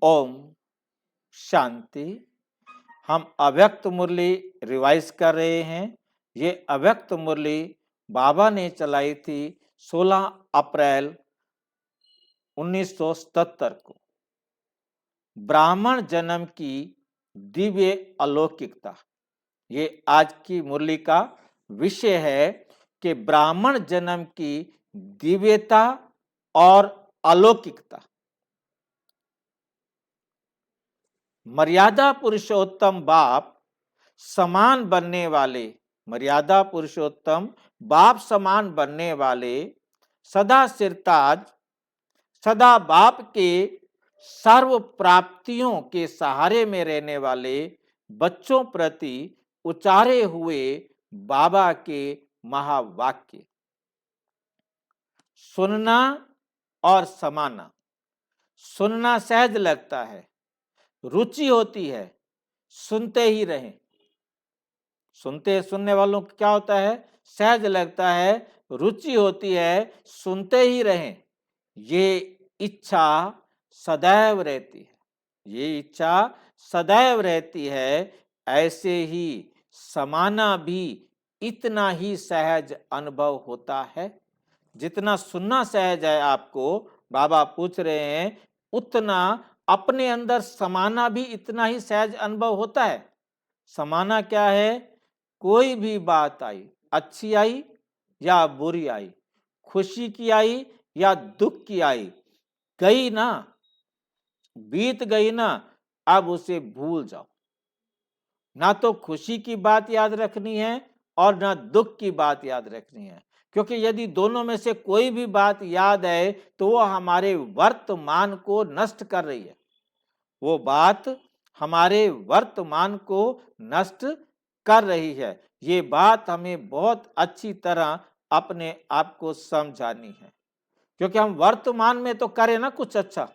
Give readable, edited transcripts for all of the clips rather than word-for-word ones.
ओम शांति। हम अव्यक्त मुरली रिवाइज कर रहे हैं। ये अव्यक्त मुरली बाबा ने चलाई थी 16 अप्रैल 1977 को। ब्राह्मण जन्म की दिव्य अलौकिकता, ये आज की मुरली का विषय है कि ब्राह्मण जन्म की दिव्यता और अलौकिकता। मर्यादा पुरुषोत्तम बाप समान बनने वाले, मर्यादा पुरुषोत्तम बाप समान बनने वाले, सदा सिरताज, सदा बाप के सर्व प्राप्तियों के सहारे में रहने वाले बच्चों प्रति उचारे हुए बाबा के महावाक्य। सुनना और समाना। सुनना सहज लगता है, रुचि होती है, सुनते ही रहें। सुनने वालों को क्या होता है? सहज लगता है, रुचि होती है, सुनते ही रहें। ये इच्छा सदैव रहती है, ये इच्छा सदैव रहती है। ऐसे ही समाना भी इतना ही सहज अनुभव होता है जितना सुनना सहज है आपको। बाबा पूछ रहे हैं उतना अपने अंदर समाना भी इतना ही सहज अनुभव होता है। समाना क्या है? कोई भी बात आई, अच्छी आई या बुरी आई, खुशी की आई या दुख की आई, गई ना, बीत गई ना, अब उसे भूल जाओ। ना तो खुशी की बात याद रखनी है और ना दुख की बात याद रखनी है, क्योंकि यदि दोनों में से कोई भी बात याद है तो वो हमारे वर्तमान को नष्ट कर रही है। वो बात हमारे वर्तमान को नष्ट कर रही है। ये बात हमें बहुत अच्छी तरह अपने आप को समझानी है, क्योंकि हम वर्तमान में तो करें ना कुछ अच्छा,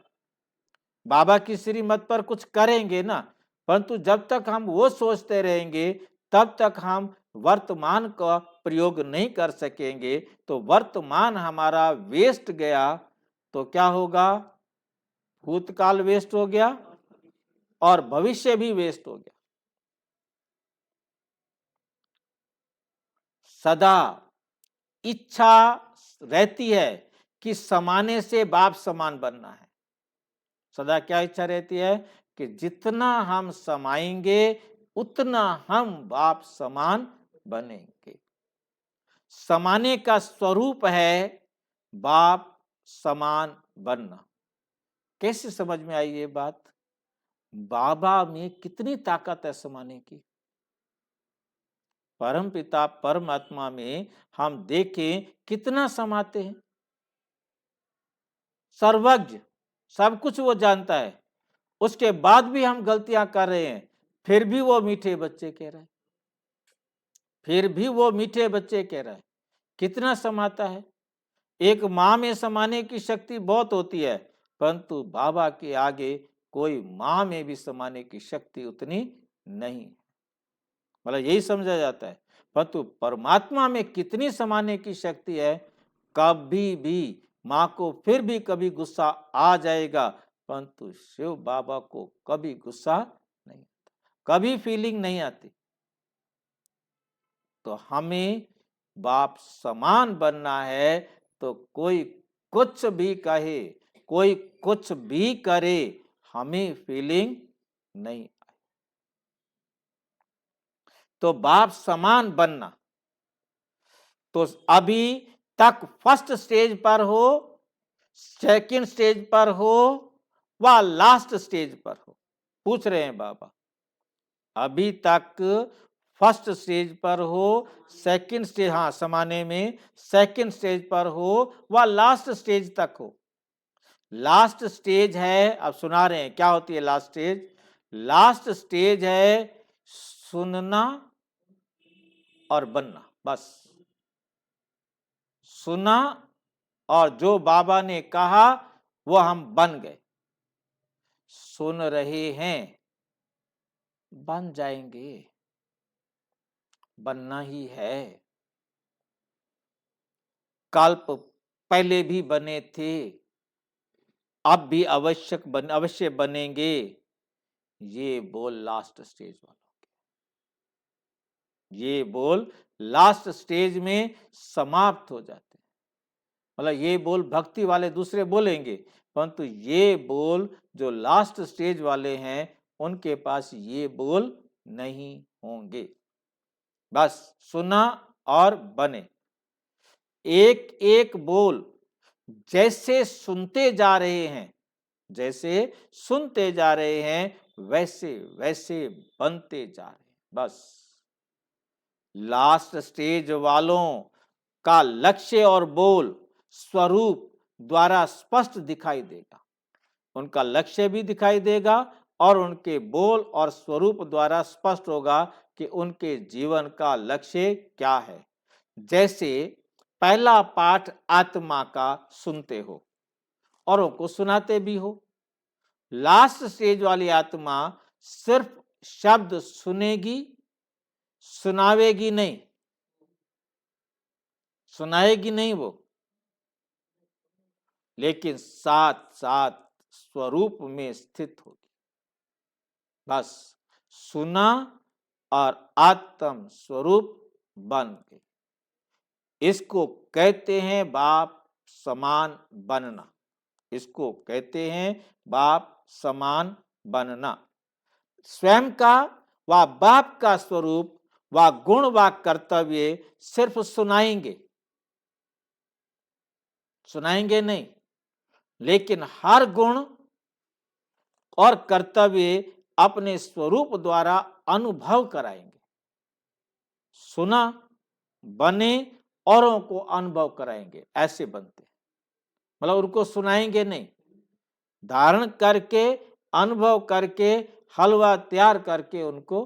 बाबा की श्रीमत पर कुछ करेंगे ना, परंतु जब तक हम वो सोचते रहेंगे तब तक हम वर्तमान का प्रयोग नहीं कर सकेंगे। तो वर्तमान हमारा वेस्ट गया तो क्या होगा? भूतकाल वेस्ट हो गया और भविष्य भी वेस्ट हो गया। सदा इच्छा रहती है कि समाने से बाप समान बनना है। सदा क्या इच्छा रहती है? कि जितना हम समाएंगे उतना हम बाप समान बनेंगे। समाने का स्वरूप है बाप समान बनना। कैसे समझ में आई ये बात? बाबा में कितनी ताकत है समाने की। परम पिता परमात्मा में हम देखें कितना समाते हैं। सर्वज्ञ, सब कुछ वो जानता है, उसके बाद भी हम गलतियां कर रहे हैं, फिर भी वो मीठे बच्चे कह रहा है, फिर भी वो मीठे बच्चे कह रहा है। कितना समाता है। एक माँ में समाने की शक्ति बहुत होती है, परंतु बाबा के आगे कोई माँ में भी समाने की शक्ति उतनी नहीं, मतलब यही समझा जाता है। परंतु परमात्मा में कितनी समाने की शक्ति है। कभी भी माँ को फिर भी कभी गुस्सा आ जाएगा, परंतु शिव बाबा को कभी गुस्सा नहीं आता, कभी फीलिंग नहीं आती। तो हमें बाप समान बनना है, तो कोई कुछ भी कहे, कोई कुछ भी करे, हमें फीलिंग नहीं। तो बाप समान बनना, तो अभी तक फर्स्ट स्टेज पर हो, सेकंड स्टेज पर हो व लास्ट स्टेज पर हो, पूछ रहे हैं बाबा। अभी तक फर्स्ट स्टेज पर हो, सेकंड स्टेज, हाँ समाने में सेकंड स्टेज पर हो व लास्ट स्टेज तक हो। लास्ट स्टेज है, अब सुना रहे हैं क्या होती है लास्ट स्टेज। लास्ट स्टेज है सुनना और बनना। बस सुना और जो बाबा ने कहा वो हम बन गए। सुन रहे हैं, बन जाएंगे, बनना ही है। कल्प पहले भी बने थे, अब भी अवश्य बनेंगे। ये बोल लास्ट स्टेज वालों के, ये बोल लास्ट स्टेज में समाप्त हो जाते हैं। मतलब ये बोल भक्ति वाले दूसरे बोलेंगे, परंतु ये बोल जो लास्ट स्टेज वाले हैं उनके पास ये बोल नहीं होंगे। बस सुना और बने। एक एक बोल जैसे सुनते जा रहे हैं, जैसे सुनते जा रहे हैं वैसे वैसे बनते जा रहे हैं। बस लास्ट स्टेज वालों का लक्ष्य और बोल स्वरूप द्वारा स्पष्ट दिखाई देगा। उनका लक्ष्य भी दिखाई देगा और उनके बोल और स्वरूप द्वारा स्पष्ट होगा कि उनके जीवन का लक्ष्य क्या है। जैसे पहला पाठ आत्मा का सुनते हो और उनको सुनाते भी हो। लास्ट स्टेज वाली आत्मा सिर्फ शब्द सुनेगी, सुनावेगी नहीं, सुनाएगी नहीं वो, लेकिन साथ साथ स्वरूप में स्थित होगी। बस सुना और आत्म स्वरूप बन गई। इसको कहते हैं बाप समान बनना। इसको कहते हैं बाप समान बनना। स्वयं का व बाप का स्वरूप व गुण व कर्तव्य सिर्फ सुनाएंगे, सुनाएंगे नहीं, लेकिन हर गुण और कर्तव्य अपने स्वरूप द्वारा अनुभव कराएंगे। सुना, बने, औरों को अनुभव कराएंगे, ऐसे बनते। मतलब उनको सुनाएंगे नहीं, धारण करके अनुभव करके हलवा तैयार करके उनको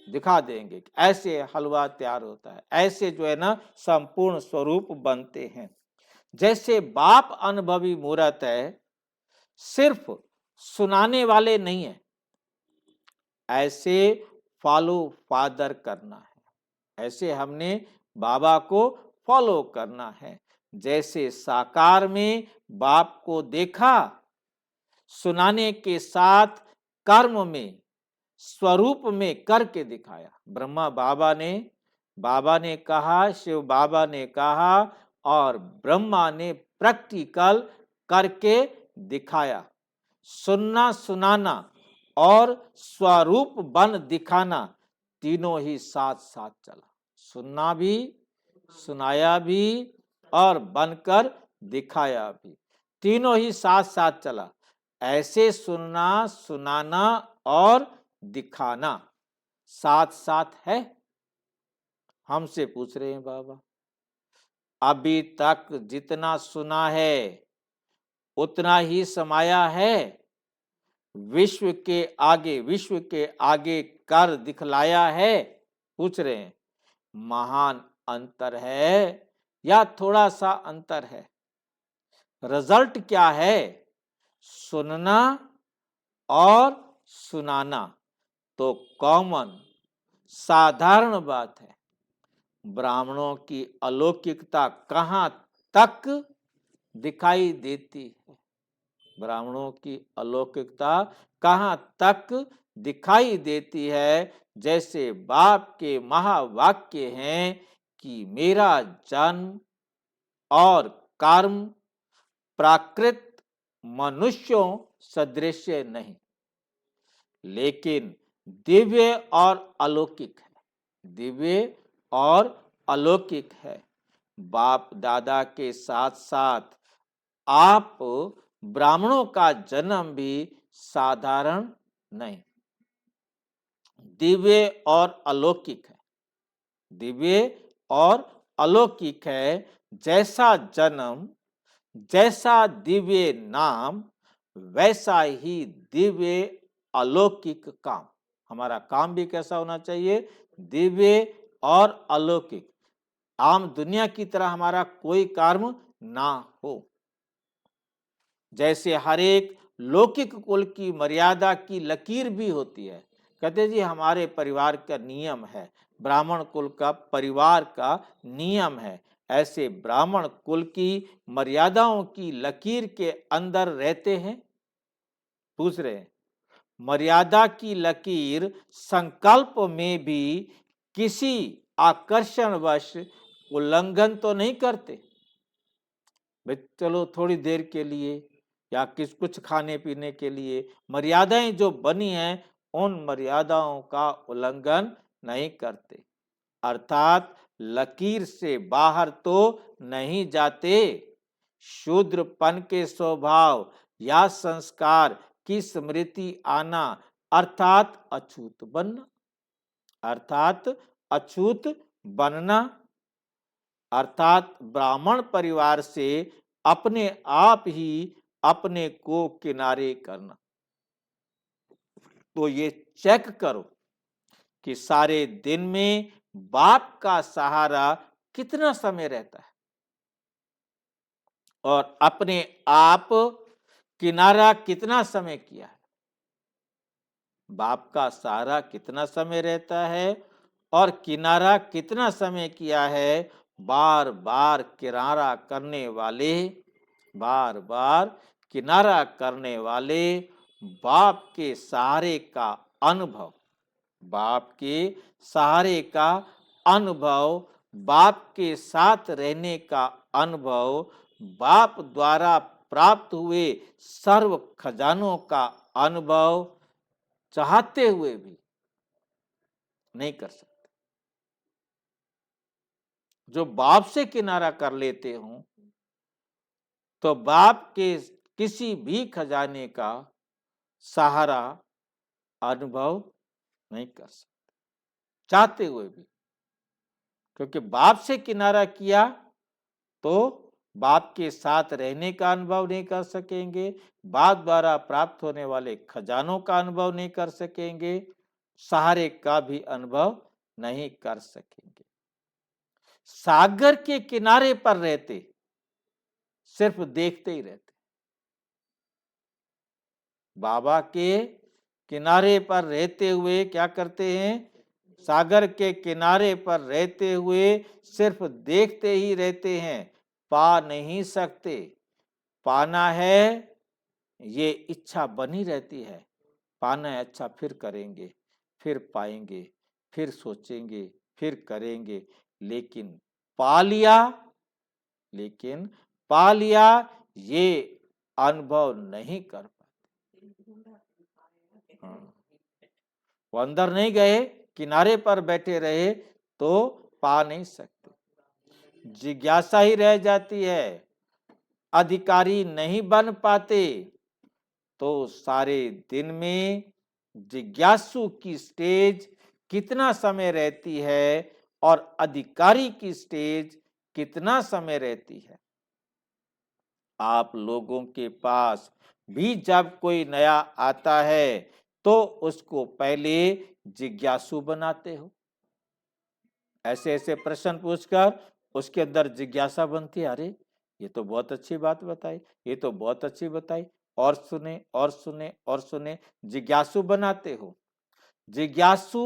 दिखा देंगे। ऐसे हलवा तैयार होता है, ऐसे जो है ना संपूर्ण स्वरूप बनते हैं। जैसे बाप अनुभवी मूर्त है, सिर्फ सुनाने वाले नहीं है, ऐसे फॉलो फादर करना है। ऐसे हमने बाबा को फॉलो करना है। जैसे साकार में बाप को देखा, सुनाने के साथ कर्म में स्वरूप में करके दिखाया। ब्रह्मा बाबा ने कहा, शिव बाबा ने कहा और ब्रह्मा ने प्रैक्टिकल करके दिखाया। सुनना, सुनाना और स्वरूप बन दिखाना तीनों ही साथ साथ चला। सुनना भी, सुनाया भी और बनकर दिखाया भी, तीनों ही साथ साथ चला। ऐसे सुनना, सुनाना और दिखाना साथ साथ है। हमसे पूछ रहे हैं बाबा, अभी तक जितना सुना है उतना ही समाया है? विश्व के आगे कर दिखलाया है? पूछ रहे हैं। महान अंतर है या थोड़ा सा अंतर है? रिजल्ट क्या है? सुनना और सुनाना तो कॉमन, साधारण बात है। ब्राह्मणों की अलौकिकता कहाँ तक दिखाई देती है? ब्राह्मणों की अलौकिकता कहाँ तक दिखाई देती है? जैसे बाप के महावाक्य हैं कि मेरा जन्म और कर्म प्राकृत मनुष्यों सदृश नहीं, लेकिन दिव्य और अलौकिक है। दिव्य और अलौकिक है। बाप दादा के साथ साथ आप ब्राह्मणों का जन्म भी साधारण नहीं, दिव्य और अलौकिक है। दिव्य और अलौकिक है। जैसा जन्म, जैसा दिव्य नाम, वैसा ही दिव्य अलौकिक काम। हमारा काम भी कैसा होना चाहिए? दिव्य और अलौकिक। आम दुनिया की तरह हमारा कोई कर्म ना हो। जैसे हर एक लौकिक कुल की मर्यादा की लकीर भी होती है। कहते जी हमारे परिवार का नियम है, ब्राह्मण कुल का परिवार का नियम है, ऐसे ब्राह्मण कुल की मर्यादाओं की लकीर के अंदर रहते हैं? पूछ रहे हैं। मर्यादा की लकीर संकल्प में भी किसी आकर्षणवश उल्लंघन तो नहीं करते? भाई चलो थोड़ी देर के लिए या कुछ खाने पीने के लिए मर्यादाएं जो बनी हैं उन मर्यादाओं का उल्लंघन नहीं करते, अर्थात लकीर से बाहर तो नहीं जाते। शूद्रपन के स्वभाव या संस्कार की स्मृति आना अर्थात अछूत बनना, अर्थात अछूत बनना, अर्थात ब्राह्मण परिवार से अपने आप ही अपने को किनारे करना। तो ये चेक करो कि सारे दिन में बाप का सहारा कितना समय रहता है और अपने आप किनारा कितना समय किया है। बाप का सहारा कितना समय रहता है और किनारा कितना समय किया है। बार बार किनारा करने वाले, बार बार किनारा करने वाले बाप के सहारे का अनुभव, बाप के सहारे का अनुभव, बाप के साथ रहने का अनुभव, बाप द्वारा प्राप्त हुए सर्व खजानों का अनुभव चाहते हुए भी नहीं कर सकते। जो बाप से किनारा कर लेते हों तो बाप के किसी भी खजाने का सहारा अनुभव नहीं कर सकते, चाहते हुए भी। क्योंकि बाप से किनारा किया तो बाप के साथ रहने का अनुभव नहीं कर सकेंगे, बाप द्वारा प्राप्त होने वाले खजानों का अनुभव नहीं कर सकेंगे, सहारे का भी अनुभव नहीं कर सकेंगे। सागर के किनारे पर रहते सिर्फ देखते ही रहते, बाबा के किनारे पर रहते हुए क्या करते हैं? सागर के किनारे पर रहते हुए सिर्फ देखते ही रहते हैं, पा नहीं सकते। पाना है ये इच्छा बनी रहती है, पाना है अच्छा फिर करेंगे, फिर पाएंगे, फिर सोचेंगे, फिर करेंगे, लेकिन पा लिया, लेकिन पा लिया ये अनुभव नहीं कर पाते। हाँ। वो अंदर नहीं गए, किनारे पर बैठे रहे तो पा नहीं सकते, जिज्ञासा ही रह जाती है, अधिकारी नहीं बन पाते। तो सारे दिन में जिज्ञासु की स्टेज कितना समय रहती है और अधिकारी की स्टेज कितना समय रहती है। आप लोगों के पास भी जब कोई नया आता है तो उसको पहले जिज्ञासु बनाते हो, ऐसे ऐसे प्रश्न पूछकर उसके अंदर जिज्ञासा बनती है, अरे ये तो बहुत अच्छी बात बताई, ये तो बहुत अच्छी बताई, और सुने और सुने और सुने, जिज्ञासु बनाते हो। जिज्ञासु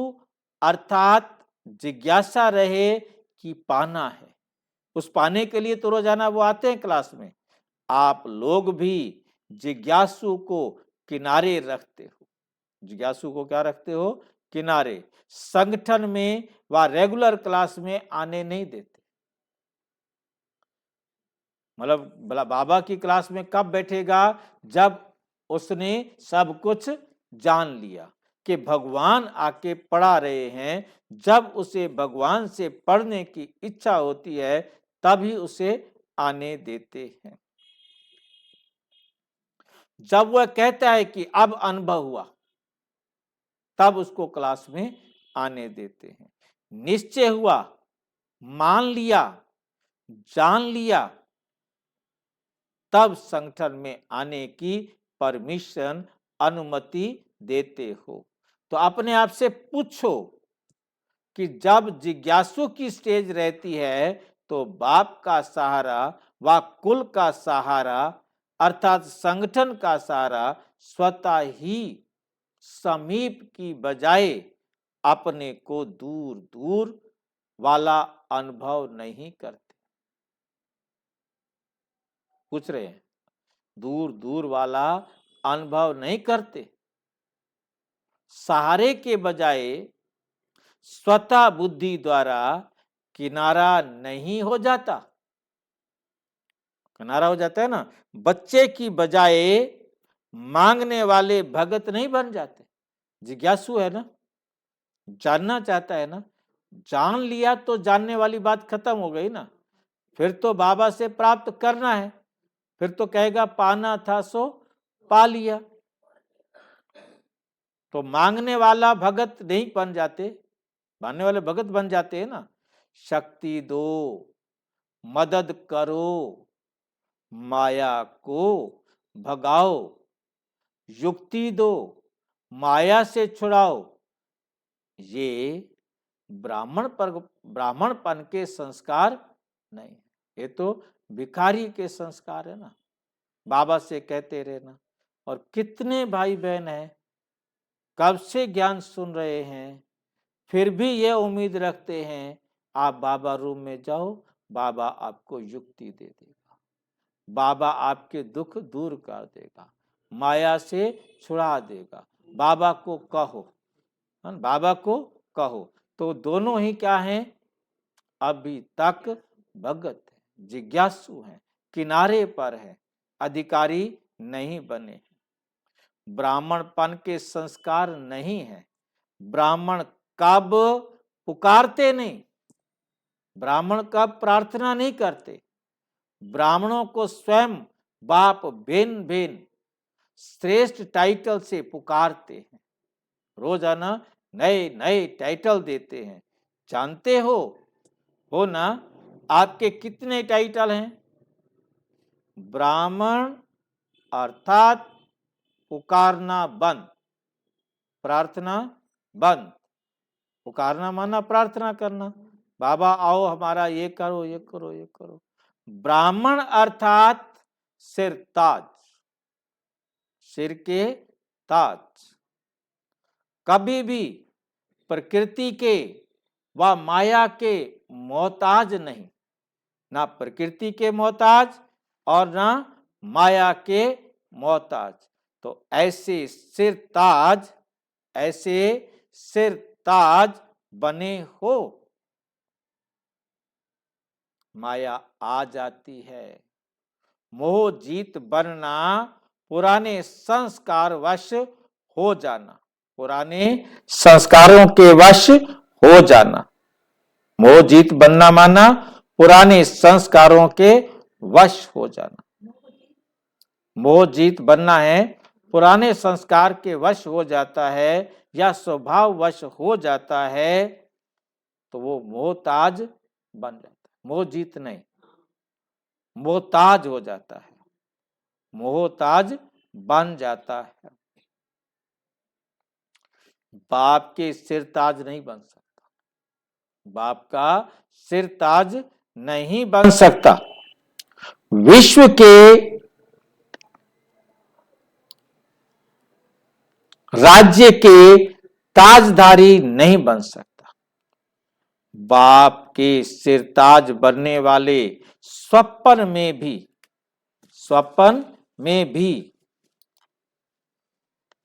अर्थात जिज्ञासा रहे कि पाना है, उस पाने के लिए तो रोजाना वो आते हैं क्लास में। आप लोग भी जिज्ञासु को किनारे रखते हो। जिज्ञासु को क्या रखते हो? किनारे। संगठन में व रेगुलर क्लास में आने नहीं देते। मतलब बाबा की क्लास में कब बैठेगा? जब उसने सब कुछ जान लिया कि भगवान आके पढ़ा रहे हैं। जब उसे भगवान से पढ़ने की इच्छा होती है तभी उसे आने देते हैं। जब वह कहता है कि अब अनुभव हुआ तब उसको क्लास में आने देते हैं। निश्चय हुआ, मान लिया, जान लिया, तब संगठन में आने की परमिशन, अनुमति देते हो। तो अपने आप से पूछो कि जब जिज्ञासु की स्टेज रहती है तो बाप का सहारा व कुल का सहारा अर्थात संगठन का सहारा स्वतः ही समीप की बजाय अपने को दूर दूर वाला अनुभव नहीं करते। पूछ रहे हैं, दूर दूर वाला अनुभव नहीं करते। सहारे के बजाय स्वतः बुद्धि द्वारा किनारा नहीं हो जाता। किनारा हो जाता है ना। बच्चे की बजाय मांगने वाले भगत नहीं बन जाते। जिज्ञासु है ना, जानना चाहता है ना। जान लिया तो जानने वाली बात खत्म हो गई ना। फिर तो बाबा से प्राप्त करना है, फिर तो कहेगा पाना था सो पा लिया। तो मांगने वाला भगत नहीं बन जाते, मांगने वाले भगत बन जाते हैं ना। शक्ति दो, मदद करो, माया को भगाओ, युक्ति दो, माया से छुड़ाओ। ये ब्राह्मणपन के संस्कार नहीं, ये तो भिखारी के संस्कार है ना। बाबा से कहते रहना। और कितने भाई बहन हैं कब से ज्ञान सुन रहे हैं, फिर भी ये उम्मीद रखते हैं आप बाबा रूम में जाओ, बाबा आपको युक्ति दे देगा, बाबा आपके दुख दूर कर देगा, माया से छुड़ा देगा, बाबा को कहो, बाबा को कहो। तो दोनों ही क्या हैं, अभी तक भगत है, जिज्ञासु हैं, किनारे पर है, अधिकारी नहीं बने। ब्राह्मणपन के संस्कार नहीं है। ब्राह्मण कब पुकारते नहीं, ब्राह्मण कब प्रार्थना नहीं करते। ब्राह्मणों को स्वयं बाप भिन्न भिन्न श्रेष्ठ टाइटल से पुकारते हैं, रोजाना नए नए टाइटल देते हैं। जानते हो ना आपके कितने टाइटल हैं? ब्राह्मण अर्थात पुकारना बंद, प्रार्थना बंद। पुकारना माना प्रार्थना करना, बाबा आओ हमारा ये करो ये करो ये करो। ब्राह्मण अर्थात सिर ताज, सिर के ताज। कभी भी प्रकृति के व माया के मोहताज नहीं, ना प्रकृति के मोहताज और ना माया के मोहताज। तो ऐसे सिर ताज, ऐसे सिर ताज बने हो। माया आ जाती है, मोह जीत बनना, पुराने संस्कार वश हो जाना, पुराने संस्कारों के वश हो जाना। मोह जीत बनना माना पुराने संस्कारों के वश हो जाना। मोह जीत बनना है, पुराने संस्कार के वश हो जाता है या स्वभाव वश हो जाता है, तो वो मोहताज बन जाता है। मोह जीत नहीं, मोहताज हो जाता है, मोहताज बन जाता है। बाप के सिर ताज नहीं बन सकता, बाप का सिर ताज नहीं बन सकता। विश्व के राज्य के ताजधारी नहीं बन सकता। बाप के सिर ताज बनने वाले स्वप्न में भी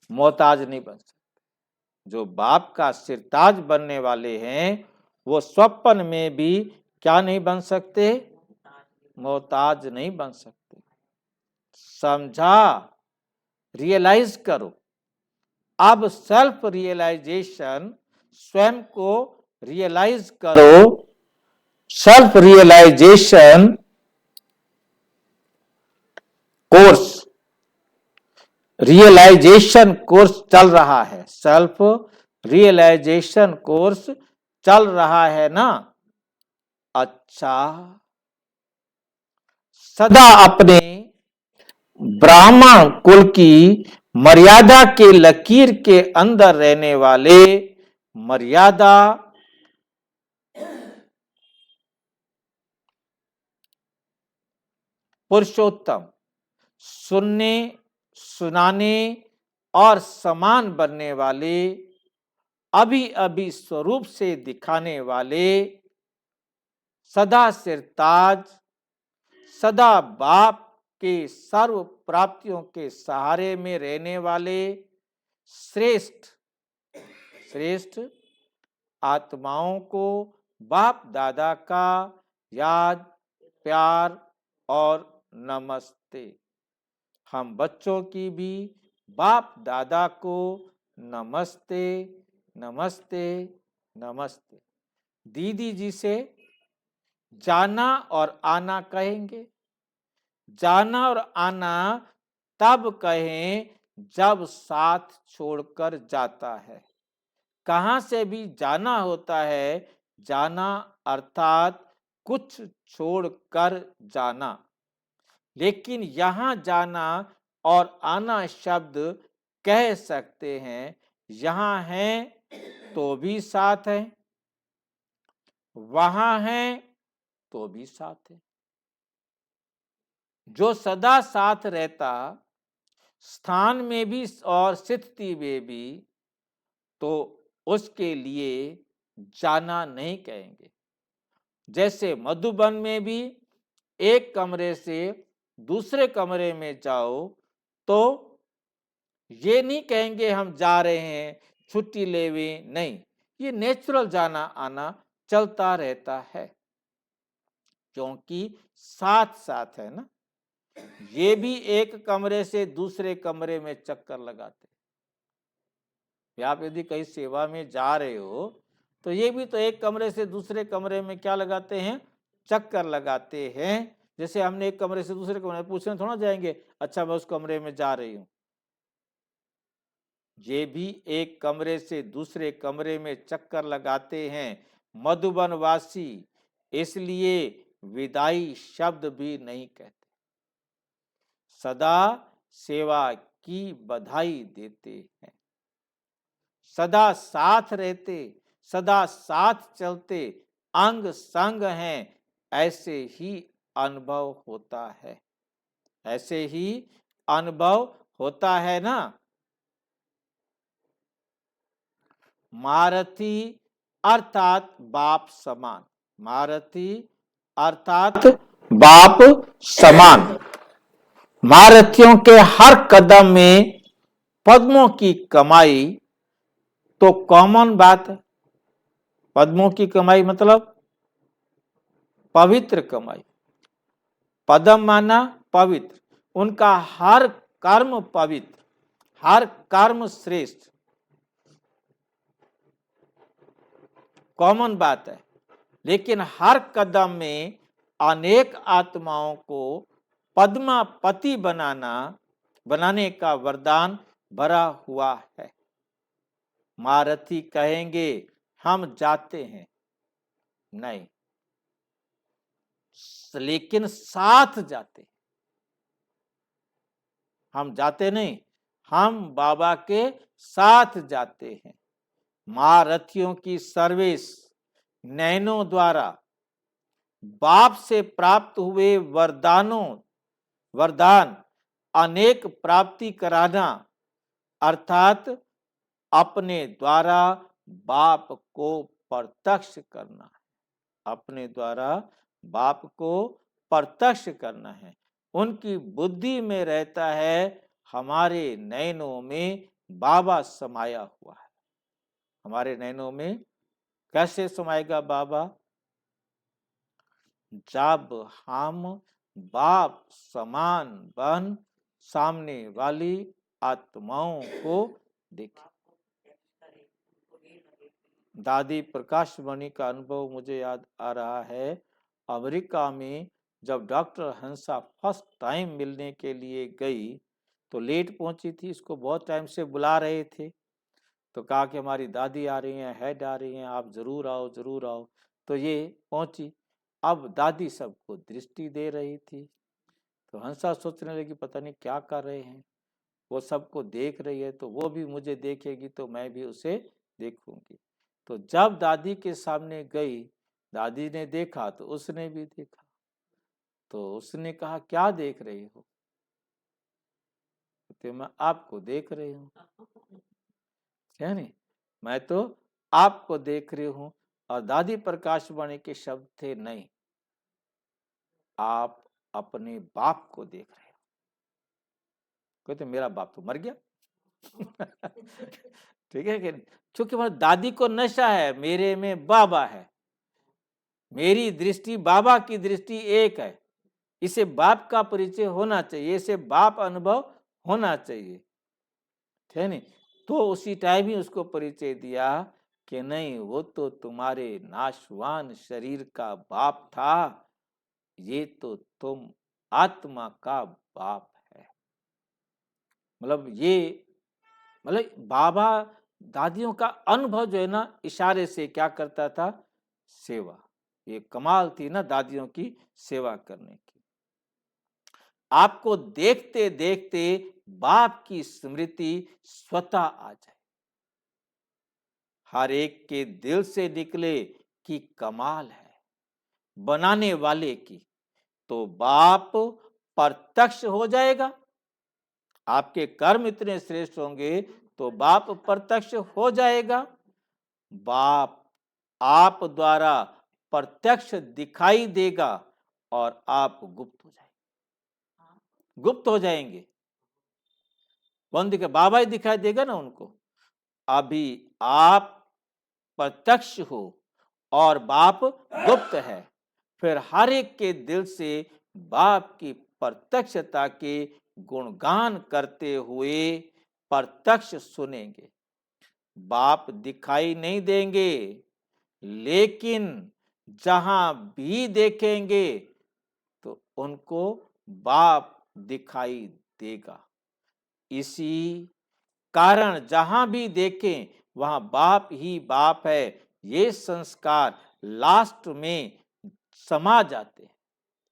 मोहताज नहीं बन सकते। जो बाप का सिरताज बनने वाले हैं वो स्वप्न में भी क्या नहीं बन सकते, मोहताज नहीं बन सकते। समझा, रियलाइज करो। अब सेल्फ रियलाइजेशन, स्वयं को रियलाइज करो। Self realization course, realization course चल रहा है, सेल्फ रियलाइजेशन कोर्स चल रहा है ना। अच्छा, सदा अपने ब्राह्मण कुल की मर्यादा के लकीर के अंदर रहने वाले मर्यादा पुरुषोत्तम, सुनने सुनाने और समान बनने वाले, अभी अभी स्वरूप से दिखाने वाले, सदा सिरताज, सदा बाप के सर्व प्राप्तियों के सहारे में रहने वाले श्रेष्ठ श्रेष्ठ आत्माओं को बाप दादा का याद, प्यार और नमस्ते। हम बच्चों की भी बाप दादा को नमस्ते नमस्ते नमस्ते। दीदी जी से जाना और आना कहेंगे। जाना और आना तब कहें जब साथ छोड़कर जाता है। कहाँ से भी जाना होता है, जाना अर्थात कुछ छोड़कर जाना। लेकिन यहाँ जाना और आना शब्द कह सकते हैं। यहाँ हैं तो भी साथ है, वहां हैं तो भी साथ है। जो सदा साथ रहता, स्थान में भी और स्थिति में भी, तो उसके लिए जाना नहीं कहेंगे। जैसे मधुबन में भी एक कमरे से दूसरे कमरे में जाओ तो ये नहीं कहेंगे हम जा रहे हैं, छुट्टी लेवे, नहीं, ये नेचुरल जाना आना चलता रहता है, क्योंकि साथ साथ है ना। ये भी एक कमरे से दूसरे कमरे में चक्कर लगाते। आप यदि कहीं सेवा में जा रहे हो तो ये भी तो एक कमरे से दूसरे कमरे में क्या लगाते हैं, चक्कर लगाते हैं। जैसे हमने एक कमरे से दूसरे कमरे में पूछने थोड़ा जाएंगे, अच्छा मैं उस कमरे में जा रही हूं। ये भी एक कमरे से दूसरे कमरे में चक्कर लगाते हैं मधुबन वासी, इसलिए विदाई शब्द भी नहीं कहते। सदा सेवा की बधाई देते हैं, सदा साथ रहते, सदा साथ चलते, अंग संग हैं, ऐसे ही अनुभव होता है, ऐसे ही अनुभव होता है ना। महारथी अर्थात बाप समान, महारथी अर्थात बाप समान। महारथियों के हर कदम में पद्मों की कमाई तो कॉमन बात है। पद्मों की कमाई मतलब पवित्र कमाई। पद्म माना पवित्र, उनका हर कर्म पवित्र, हर कर्म श्रेष्ठ, कॉमन बात है। लेकिन हर कदम में अनेक आत्माओं को पद्मापति बनाने का वरदान भरा हुआ है। महारथी कहेंगे हम जाते हैं, नहीं, लेकिन साथ जाते। हम जाते नहीं, हम बाबा के साथ जाते हैं। महारथियों की सर्विस नैनों द्वारा बाप से प्राप्त हुए वरदान अनेक प्राप्ति कराना, अर्थात अपने द्वारा बाप को प्रत्यक्ष करना है, अपने द्वारा बाप को प्रत्यक्ष करना है। उनकी बुद्धि में रहता है, हमारे नैनों में बाबा समाया हुआ है। हमारे नैनों में कैसे समाएगा बाबा? जब हम बाप समान बन सामने वाली आत्माओं को देखें। दादी प्रकाश मणि का अनुभव मुझे याद आ रहा है। अमेरिका में जब डॉक्टर हंसा फर्स्ट टाइम मिलने के लिए गई तो लेट पहुंची थी, इसको बहुत टाइम से बुला रहे थे, तो कहा कि हमारी दादी आ रही हैं, हेड आ रही हैं, आप जरूर आओ जरूर आओ। तो ये पहुंची। अब दादी सबको दृष्टि दे रही थी, तो हंसा सोचने लगी पता नहीं क्या कर रहे हैं, वो सबको देख रही है तो वो भी मुझे देखेगी तो मैं भी उसे देखूंगी। तो जब दादी के सामने गई, दादी ने देखा तो उसने भी देखा, तो उसने कहा क्या देख रही हो? तो मैं आपको देख रही हूँ, क्या नहीं, मैं तो आपको देख रही हूँ। और दादी प्रकाशवाणी के शब्द थे, नहीं, आप अपने बाप को देख रहे हो। कहते मेरा बाप तो मर गया। ठीक है कि क्योंकि हमारी दादी को नशा है, मेरे में बाबा है, मेरी दृष्टि बाबा की दृष्टि एक है, इसे बाप का परिचय होना चाहिए, इसे बाप अनुभव होना चाहिए, है नहीं। तो उसी टाइम ही उसको परिचय दिया कि नहीं, वो तो तुम्हारे नाशवान शरीर का बाप था, ये तो तुम आत्मा का बाप है। मतलब ये, मतलब बाबा दादियों का अनुभव जो है ना, इशारे से क्या करता था, सेवा। ये कमाल थी ना दादियों की सेवा करने की। आपको देखते देखते बाप की स्मृति स्वतः आ जाए, हर एक के दिल से निकले कि कमाल है बनाने वाले की, तो बाप प्रत्यक्ष हो जाएगा। आपके कर्म इतने श्रेष्ठ होंगे तो बाप प्रत्यक्ष हो जाएगा। बाप आप द्वारा प्रत्यक्ष दिखाई देगा और आप गुप्त हो जाएंगे, गुप्त हो जाएंगे। कौन दिखा, बाबा ही दिखाई देगा ना उनको। अभी आप प्रत्यक्ष हो और बाप गुप्त है, फिर हर एक के दिल से बाप की प्रत्यक्षता के गुणगान करते हुए प्रत्यक्ष सुनेंगे। बाप दिखाई नहीं देंगे, लेकिन जहां भी देखेंगे तो उनको बाप दिखाई देगा। इसी कारण जहां भी देखें वहां बाप ही बाप है, ये संस्कार लास्ट में समा जाते हैं,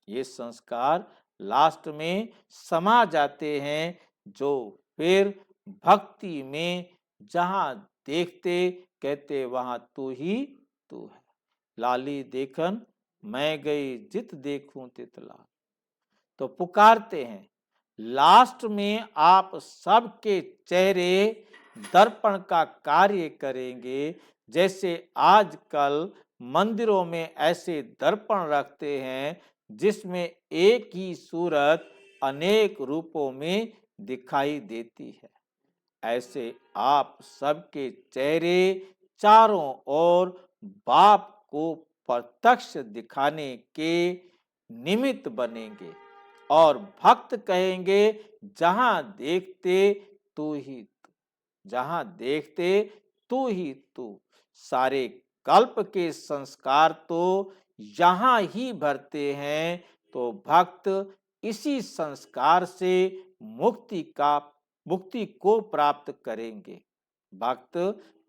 ये संस्कार लास्ट में समा जाते हैं, जो फिर भक्ति में जहां देखते कहते वहां तू ही तू है। लाली देखन मैं गई जित देखूं तित लाल। तो पुकारते हैं। लास्ट में आप सबके चेहरे दर्पण का कार्य करेंगे। जैसे आजकल मंदिरों में ऐसे दर्पण रखते हैं जिसमें एक ही सूरत अनेक रूपों में दिखाई देती है, ऐसे आप सबके चेहरे चारों ओर बाप को प्रत्यक्ष दिखाने के निमित्त बनेंगे और भक्त कहेंगे जहां देखते तू ही तू, जहां देखते तू ही तू। सारे कल्प के संस्कार तो यहाँ ही भरते हैं, तो भक्त इसी संस्कार से मुक्ति को प्राप्त करेंगे। भक्त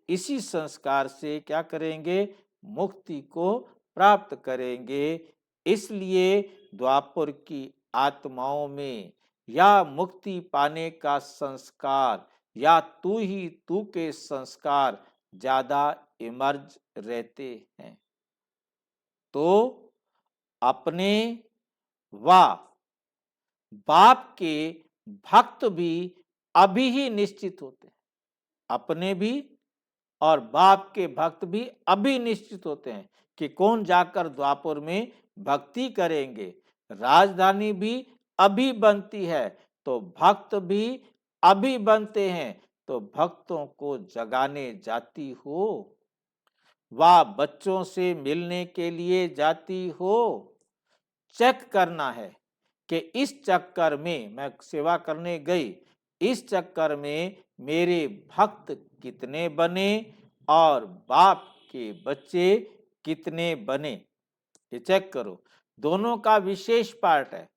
इसी संस्कार से क्या करेंगे, मुक्ति को प्राप्त करेंगे। इसलिए द्वापर की आत्माओं में या मुक्ति पाने का संस्कार या तू ही तू के संस्कार ज्यादा इमर्ज रहते हैं। तो अपने व बाप के भक्त भी अभी ही निश्चित होते हैं, अपने भी और बाप के भक्त भी अभी निश्चित होते हैं कि कौन जाकर द्वापर में भक्ति करेंगे। राजधानी भी अभी बनती है, तो भक्त भी अभी बनते हैं। तो भक्तों को जगाने जाती हो, वह बच्चों से मिलने के लिए जाती हो। चेक करना है कि इस चक्कर में मैं सेवा करने गई, इस चक्कर में मेरे भक्त कितने बने और बाप के बच्चे कितने बने, ये चेक करो। दोनों का विशेष पार्ट है,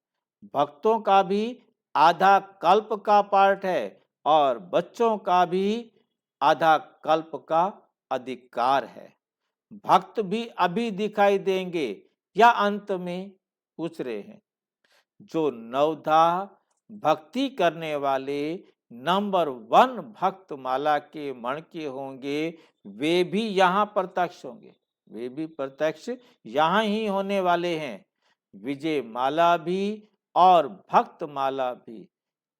भक्तों का भी आधा कल्प का पार्ट है और बच्चों का भी आधा कल्प का अधिकार है। भक्त भी अभी दिखाई देंगे या अंत में, पूछ रहे हैं। जो नवधा भक्ति करने वाले नंबर 1 भक्त माला के मण के होंगे, वे भी यहाँ प्रत्यक्ष होंगे, वे भी प्रत्यक्ष यहाँ ही होने वाले हैं। विजय माला भी और भक्त माला भी,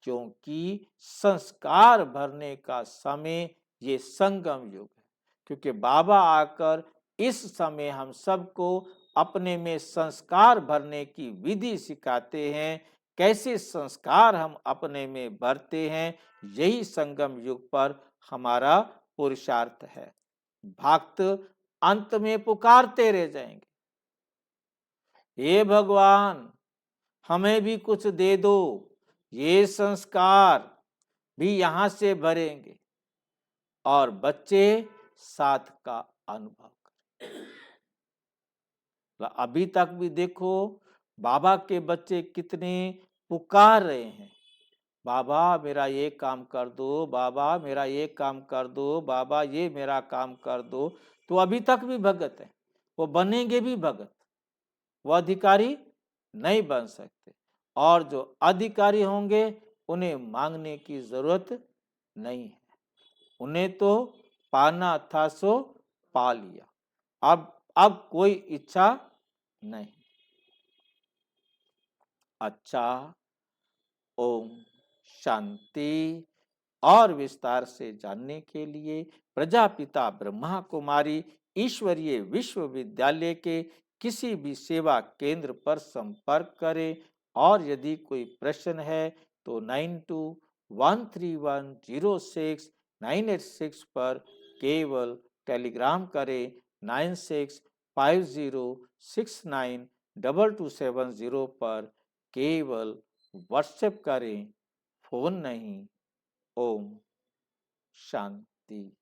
क्योंकि संस्कार भरने का समय ये संगम युग है। क्योंकि बाबा आकर इस समय हम सबको अपने में संस्कार भरने की विधि सिखाते हैं कैसे संस्कार हम अपने में भरते हैं, यही संगम युग पर हमारा पुरुषार्थ है। भक्त अंत में पुकारते रह जाएंगे, हे भगवान हमें भी कुछ दे दो, ये संस्कार भी यहाँ से भरेंगे और बच्चे साथ का अनुभव करें। अभी तक भी देखो बाबा के बच्चे कितने पुकार रहे हैं, बाबा मेरा ये काम कर दो, बाबा मेरा ये काम कर दो, बाबा ये मेरा काम कर दो। तो अभी तक भी भगत है, वो बनेंगे भी भगत, वो अधिकारी नहीं बन सकते। और जो अधिकारी होंगे उन्हें मांगने की जरूरत नहीं है, उन्हें तो पाना था सो पा लिया, अब कोई इच्छा नहीं। अच्छा, ओम शांति। और विस्तार से जानने के लिए प्रजापिता ब्रह्मा कुमारी ईश्वरीय विश्वविद्यालय के किसी भी सेवा केंद्र पर संपर्क करें। और यदि कोई प्रश्न है तो 9213106986 पर केवल टेलीग्राम करें। 9650692270 पर केवल व्हाट्सएप करें, फोन नहीं। ओम शांति।